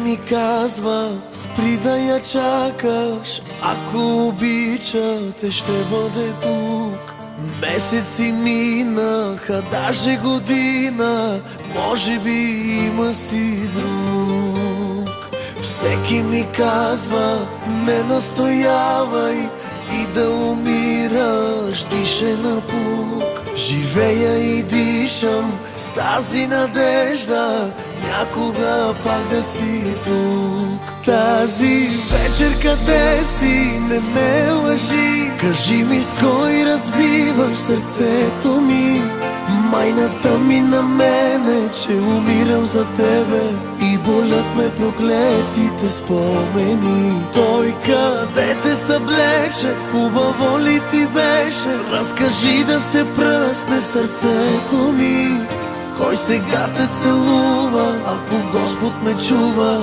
Ми казва, спри да я чакаш, ако обичате ще бъде тук. Месеци минаха, даже година, може би има си друг. Всеки ми казва, не настоявай и да умираш, дише напук. Живея и дишам с тази надежда, някога пак да си тук. Тази вечер къде си, не ме лъжи, кажи ми с кой разбиваш сърцето ми. Майната ми на мене, че умирам за тебе и болят ме проклетите спомени. Той къде те съблече, хубаво ли ти беше? Разкажи да се пръсне сърцето ми. Кой сега те целува, ако Господ ме чува?